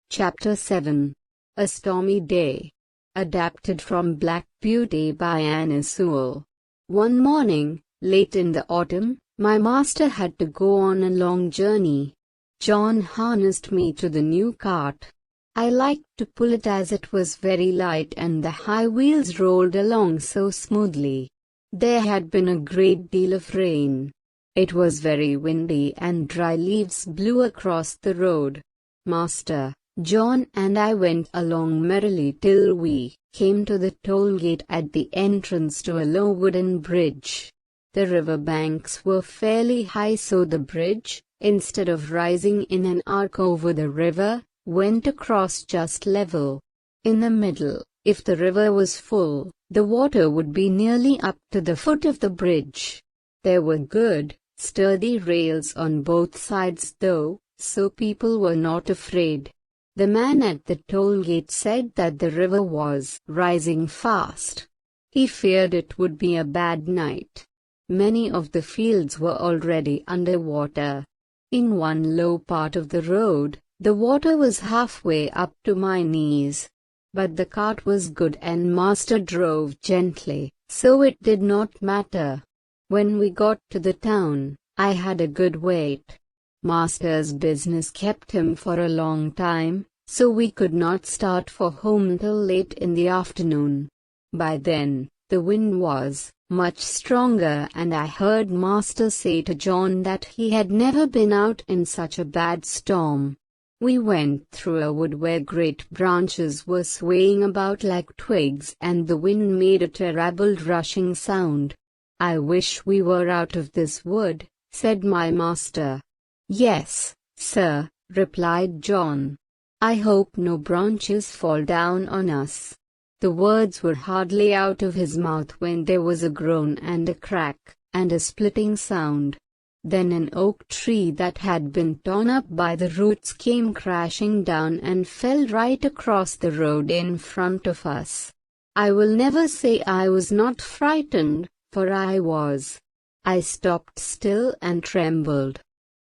Chapter 7. A Stormy Day. Adapted from Black Beauty by Anna Sewell. One morning, late in the autumn, my master had to go on a long journey. John harnessed me to the new cart. I liked to pull it as it was very light and the high wheels rolled along so smoothly. There had been a great deal of rain. It was very windy and dry leaves blew across the road. Master, John and I went along merrily till we came to the toll gate at the entrance to a low wooden bridge. The river banks were fairly high, so the bridge, instead of rising in an arc over the river, went across just level. In the middle, if the river was full, the water would be nearly up to the foot of the bridge. There were good, sturdy rails on both sides though, so people were not afraid. The man at the toll gate said that the river was rising fast. He feared it would be a bad night. Many of the fields were already under water. In one low part of the road, the water was halfway up to my knees. But the cart was good and master drove gently, so it did not matter. When we got to the town, I had a good wait. Master's business kept him for a long time, so we could not start for home till late in the afternoon. By then, the wind was much stronger and I heard master say to John that he had never been out in such a bad storm. We went through a wood where great branches were swaying about like twigs and the wind made a terrible rushing sound. "I wish we were out of this wood," said my master. "Yes, sir," replied John. "I hope no branches fall down on us." The words were hardly out of his mouth when there was a groan and a crack, and a splitting sound. Then an oak tree that had been torn up by the roots came crashing down and fell right across the road in front of us. I will never say I was not frightened, for I was. I stopped still and trembled.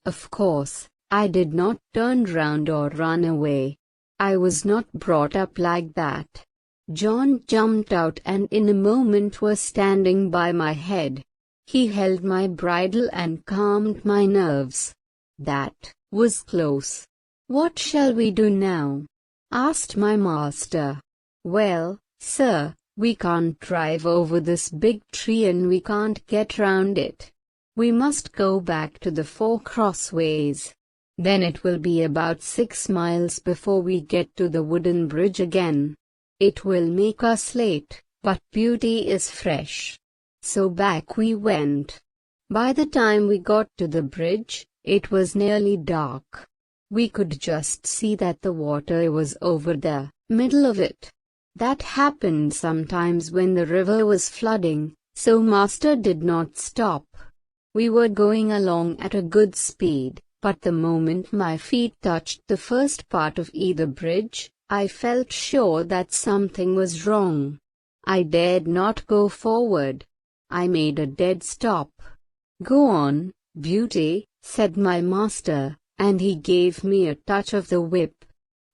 Of course, I did not turn round or run away. I was not brought up like that. John jumped out and in a moment was standing by my head. He held my bridle and calmed my nerves. "That was close. What shall we do now?" asked my master. "Well, sir, we can't drive over this big tree and we can't get round it. We must go back to the Four Crossways. Then it will be about 6 miles before we get to the wooden bridge again. It will make us late, but Beauty is fresh." So back we went. By the time we got to the bridge, it was nearly dark. We could just see that the water was over the middle of it. That happened sometimes when the river was flooding, so master did not stop. We were going along at a good speed, but the moment my feet touched the first part of either bridge, I felt sure that something was wrong. I dared not go forward. I made a dead stop. "Go on, Beauty," said my master, and he gave me a touch of the whip.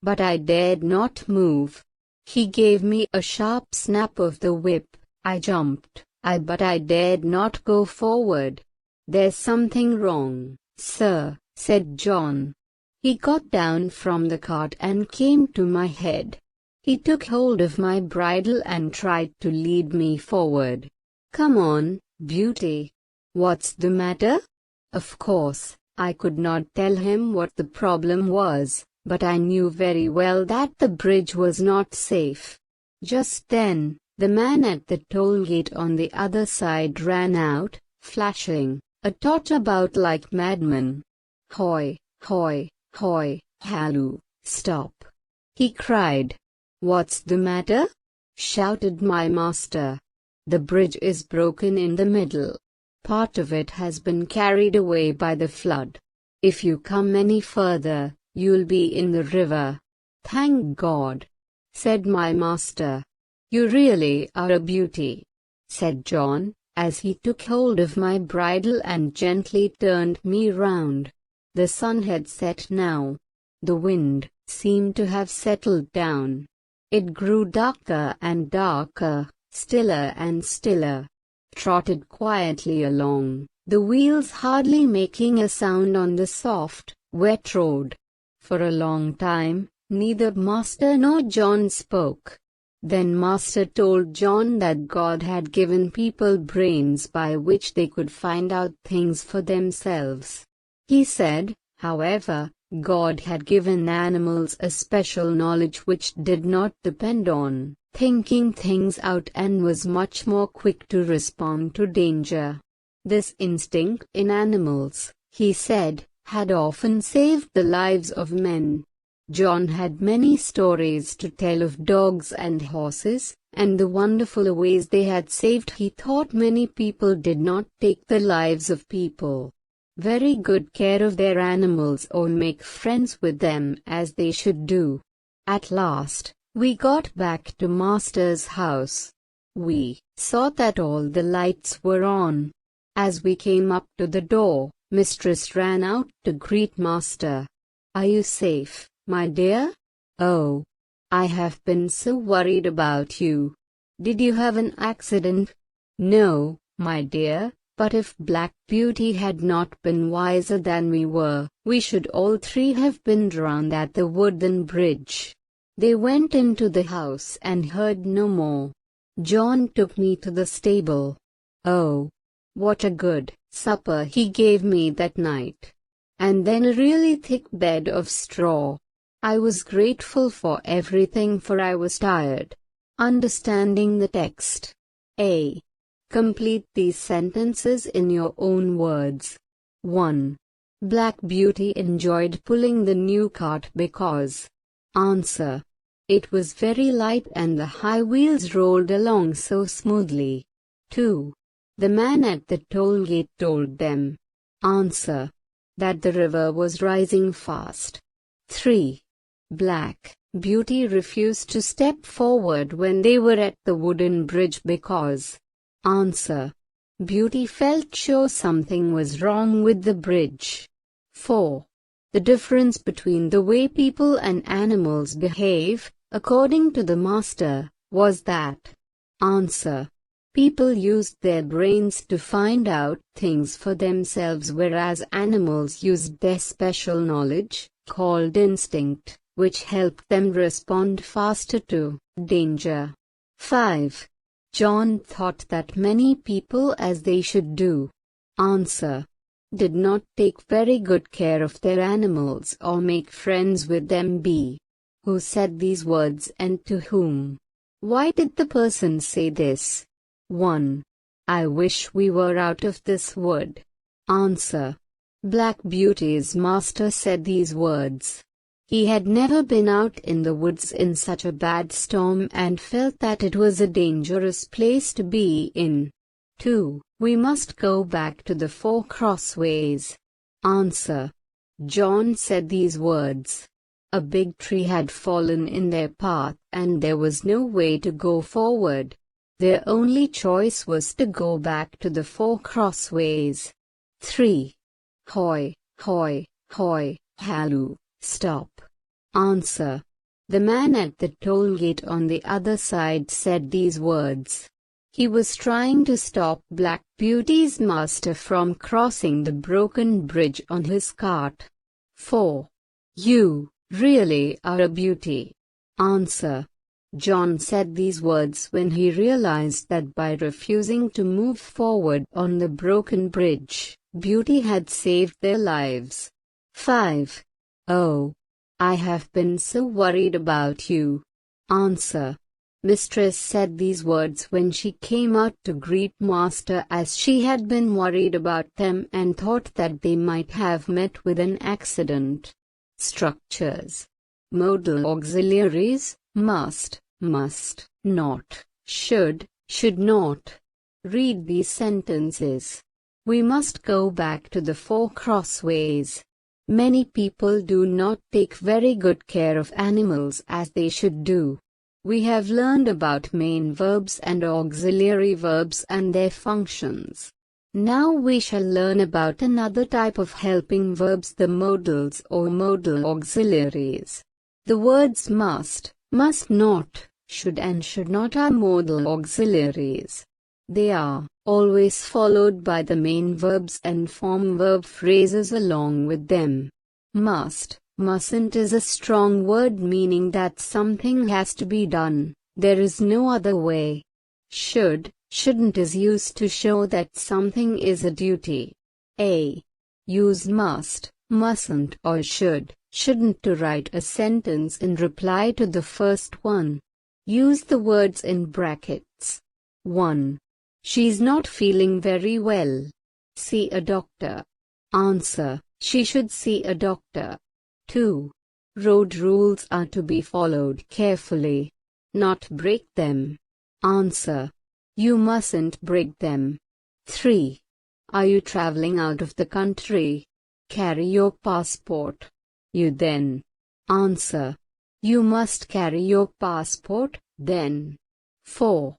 But I dared not move. He gave me a sharp snap of the whip. I jumped, but I dared not go forward. "There's something wrong, sir," said John. He got down from the cart and came to my head. He took hold of my bridle and tried to lead me forward. "Come on, Beauty. What's the matter?" Of course, I could not tell him what the problem was, but I knew very well that the bridge was not safe. Just then, the man at the toll gate on the other side ran out, flashing a torch about like madman. "Hoy, hoy, hoy, halloo, stop!" he cried. "What's the matter?" shouted my master. "The bridge is broken in the middle. Part of it has been carried away by the flood. If you come any further, you'll be in the river." "Thank God," said my master. "You really are a beauty," said John, as he took hold of my bridle and gently turned me round. The sun had set now. The wind seemed to have settled down. It grew darker and darker, stiller and stiller. Trotted quietly along, the wheels hardly making a sound on the soft, wet road. For a long time, neither master nor John spoke. Then master told John that God had given people brains by which they could find out things for themselves. He said, however, God had given animals a special knowledge which did not depend on thinking things out and was much more quick to respond to danger. This instinct in animals, he said, had often saved the lives of men. John had many stories to tell of dogs and horses, and the wonderful ways they had saved. He thought many people did not take the lives of people very good care of their animals or make friends with them as they should do. At last, we got back to master's house. We saw that all the lights were on. As we came up to the door, mistress ran out to greet master. "Are you safe, my dear? Oh, I have been so worried about you. Did you have an accident?" "No, my dear, but if Black Beauty had not been wiser than we were, we should all three have been drowned at the wooden bridge." They went into the house and heard no more. John took me to the stable. Oh, what a good supper he gave me that night! And then a really thick bed of straw. I was grateful for everything, for I was tired. Understanding the text. A. Complete these sentences in your own words. 1. Black Beauty enjoyed pulling the new cart because. Answer. It was very light and the high wheels rolled along so smoothly. 2. The man at the toll gate told them. Answer. That the river was rising fast. 3. Black Beauty refused to step forward when they were at the wooden bridge because. Answer. Beauty felt sure something was wrong with the bridge. 4. The difference between the way people and animals behave, according to the master, was that. Answer. People used their brains to find out things for themselves, whereas animals used their special knowledge, called instinct, which helped them respond faster to danger. 5. John thought that many people, as they should do. Answer. Did not take very good care of their animals or make friends with them. B. Who said these words and to whom? Why did the person say this? 1. I wish we were out of this wood. Answer. Black Beauty's master said these words. He had never been out in the woods in such a bad storm and felt that it was a dangerous place to be in. 2. We must go back to the 4 crossways. Answer. John said these words. A big tree had fallen in their path and there was no way to go forward. Their only choice was to go back to the 4 crossways. 3. Hoy, hoy, hoy, halloo, stop. Answer. The man at the toll gate on the other side said these words. He was trying to stop Black Beauty's master from crossing the broken bridge on his cart. 4. You really are a beauty. Answer. John said these words when he realized that by refusing to move forward on the broken bridge, Beauty had saved their lives. 5. Oh, I have been so worried about you. Answer. Mistress said these words when she came out to greet master, as she had been worried about them and thought that they might have met with an accident. Structures. Modal auxiliaries: must, not, should not. Read these sentences. We must go back to the 4 crossways. Many people do not take very good care of animals as they should do. We have learned about main verbs and auxiliary verbs and their functions. Now we shall learn about another type of helping verbs, the modals or modal auxiliaries. The words must not, should and should not are modal auxiliaries. They are always followed by the main verbs and form verb phrases along with them. Must, mustn't is a strong word meaning that something has to be done, there is no other way. Should, shouldn't is used to show that something is a duty. Use must, mustn't or should, shouldn't to write a sentence in reply to the first one. Use the words in brackets. 1. She's not feeling very well. See a doctor. Answer: she should see a doctor. 2. Road rules are to be followed carefully, not break them. Answer: you mustn't break them. 3. Are you traveling out of the country? Carry your passport. You then. Answer: you must carry your passport, then. 4.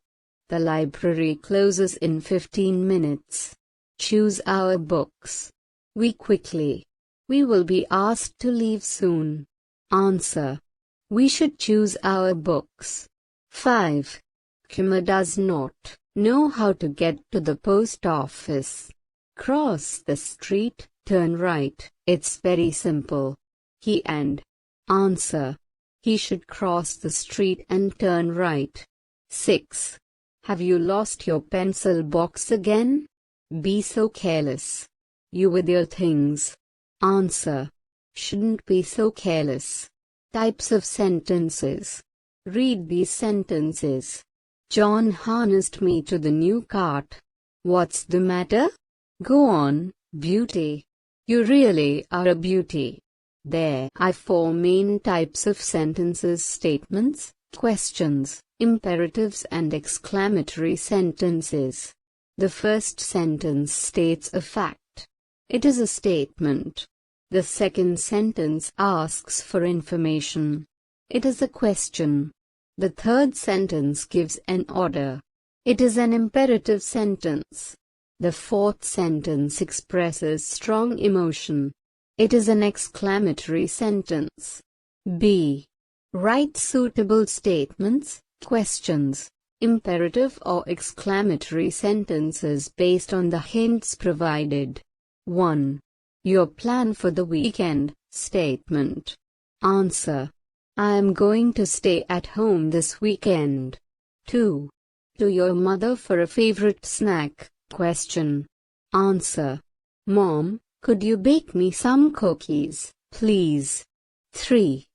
The library closes in 15 minutes. Choose our books. We quickly. We will be asked to leave soon. Answer: we should choose our books. 5. Kumar does not know how to get to the post office. Cross the street, turn right, it's very simple. He and. Answer: he should cross the street and turn right. 6. Have you lost your pencil box again? Be so careless. You with your things. Answer: shouldn't be so careless. Types of sentences. Read these sentences. John harnessed me to the new cart. What's the matter? Go on, beauty. You really are a beauty. There are 4 main types of sentences: statements, questions, imperatives and exclamatory sentences. The first sentence states a fact. It is a statement. The second sentence asks for information. It is a question. The third sentence gives an order. It is an imperative sentence. The fourth sentence expresses strong emotion. It is an exclamatory sentence. B. Write suitable statements, questions, imperative or exclamatory sentences based on the hints provided. 1. Your plan for the weekend. Statement. Answer: I am going to stay at home this weekend. 2. To your mother for a favorite snack. Question. Answer: Mom, could you bake me some cookies, please? 3.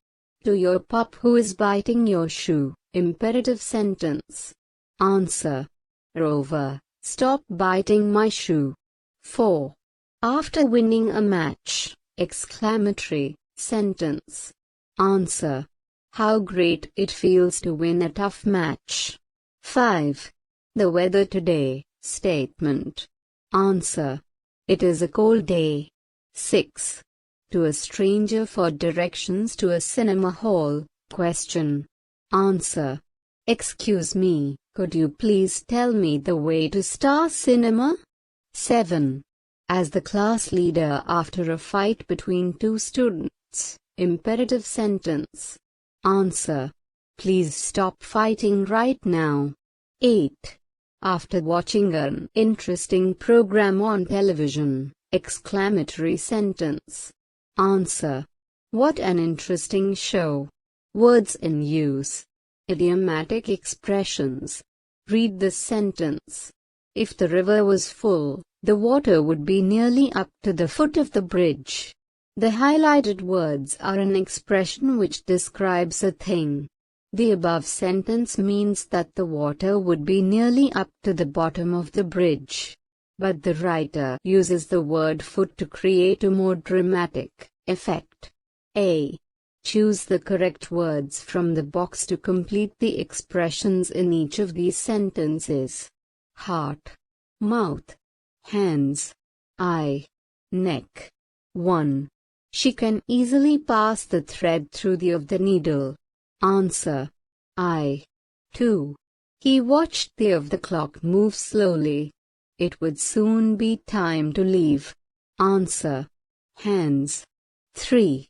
To your pup who is biting your shoe. Imperative sentence. Answer: Rover, stop biting my shoe. 4. After winning a match. Exclamatory sentence. Answer: how great it feels to win a tough match. 5. The weather today. Statement. Answer: it is a cold day. 6. To a stranger for directions to a cinema hall. Question. Answer: excuse me, could you please tell me the way to Star Cinema? 7. As the class leader after a fight between 2 students. Imperative sentence. Answer: please stop fighting right now. 8. After watching an interesting program on television. Exclamatory sentence. Answer: what an interesting show. Words in use. Idiomatic expressions. Read this sentence. If the river was full, the water would be nearly up to the foot of the bridge. The highlighted words are an expression which describes a thing. The above sentence means that the water would be nearly up to the bottom of the bridge. But the writer uses the word foot to create a more dramatic effect. A. Choose the correct words from the box to complete the expressions in each of these sentences. Heart, mouth, hands, eye, neck. 1. She can easily pass the thread through the of the needle. Answer. I. 2. He watched the of the clock move slowly. It would soon be time to leave. Answer. Hands. 3.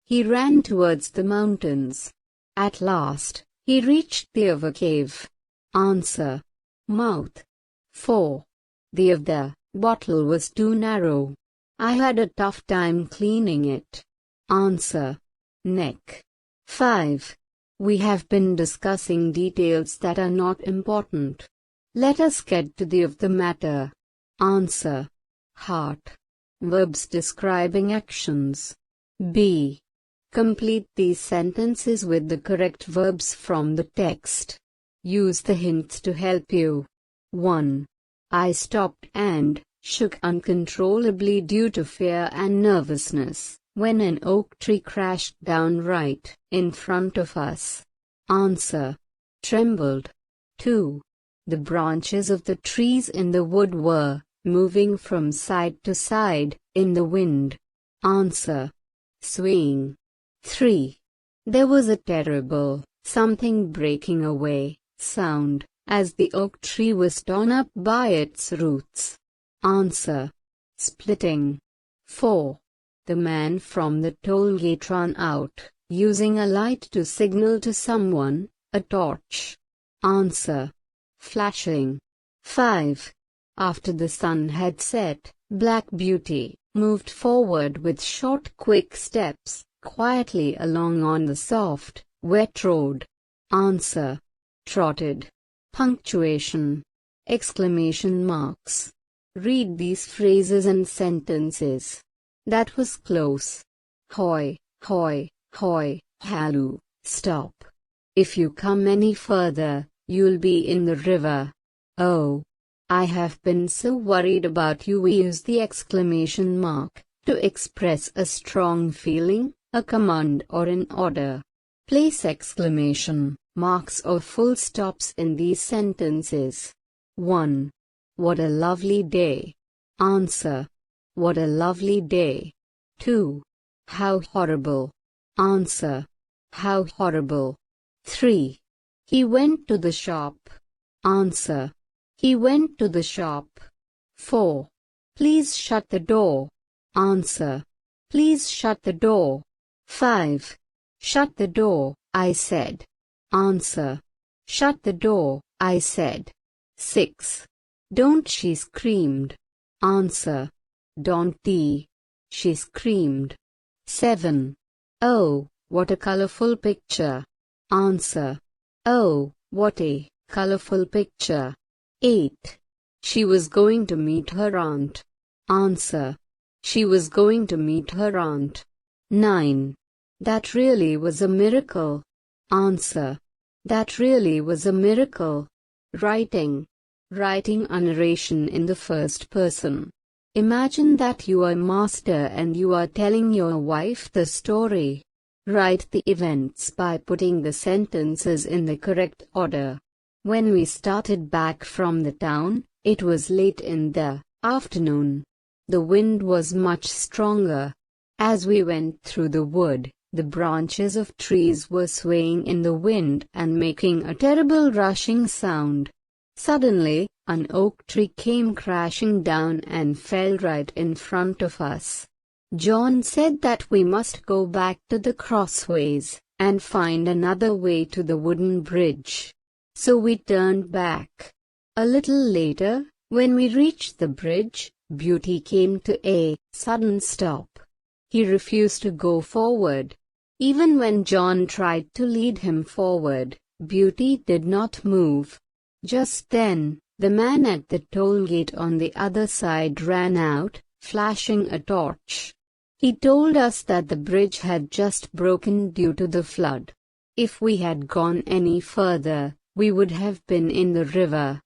He ran towards the mountains. At last, he reached the of a cave. Answer. Mouth. 4. The of the bottle was too narrow. I had a tough time cleaning it. Answer. Neck. 5. We have been discussing details that are not important. Let us get to the of the matter. Answer. Heart. Verbs describing actions. B. Complete these sentences with the correct verbs from the text. Use the hints to help you. 1. I stopped and shook uncontrollably due to fear and nervousness when an oak tree crashed down right in front of us. Answer. Trembled. 2. The branches of the trees in the wood were moving from side to side in the wind. Answer. Swaying. 3. There was a terrible something breaking away sound as the oak tree was torn up by its roots. Answer. Splitting. 4. The man from the toll gate ran out, using a light to signal to someone, a torch. Answer. Flashing. 5. After the sun had set, Black Beauty moved forward with short quick steps, quietly along on the soft, wet road. Answer. Trotted. Punctuation. Exclamation marks. Read these phrases and sentences. That was close. Hoi, hoi, hoi, halloo, stop. If you come any further, you'll be in the river. Oh, I have been so worried about you. We use the exclamation mark to express a strong feeling, a command or an order. Place exclamation marks or full stops in these sentences. 1. What a lovely day. Answer. What a lovely day. 2. How horrible. Answer. How horrible. 3. He went to the shop. Answer. He went to the shop. 4. Please shut the door. Answer. Please shut the door. 5. Shut the door, I said. Answer. Shut the door, I said. 6. Don't, she screamed. Answer. Don't she screamed. 7. Oh, what a colorful picture. Answer. Oh, what a colorful picture. 8. She was going to meet her aunt. Answer. She was going to meet her aunt. 9. That really was a miracle. Answer. That really was a miracle. Writing. Writing a narration in the first person. Imagine that you are master and you are telling your wife the story. Write the events by putting the sentences in the correct order. When we started back from the town, it was late in the afternoon. The wind was much stronger. As we went through the wood, the branches of trees were swaying in the wind and making a terrible rushing sound. Suddenly, an oak tree came crashing down and fell right in front of us. John said that we must go back to the crossways and find another way to the wooden bridge. So we turned back. A little later, when we reached the bridge, Beauty came to a sudden stop. He refused to go forward. Even when John tried to lead him forward, Beauty did not move. Just then, the man at the toll gate on the other side ran out, flashing a torch. He told us that the bridge had just broken due to the flood. If we had gone any further, we would have been in the river.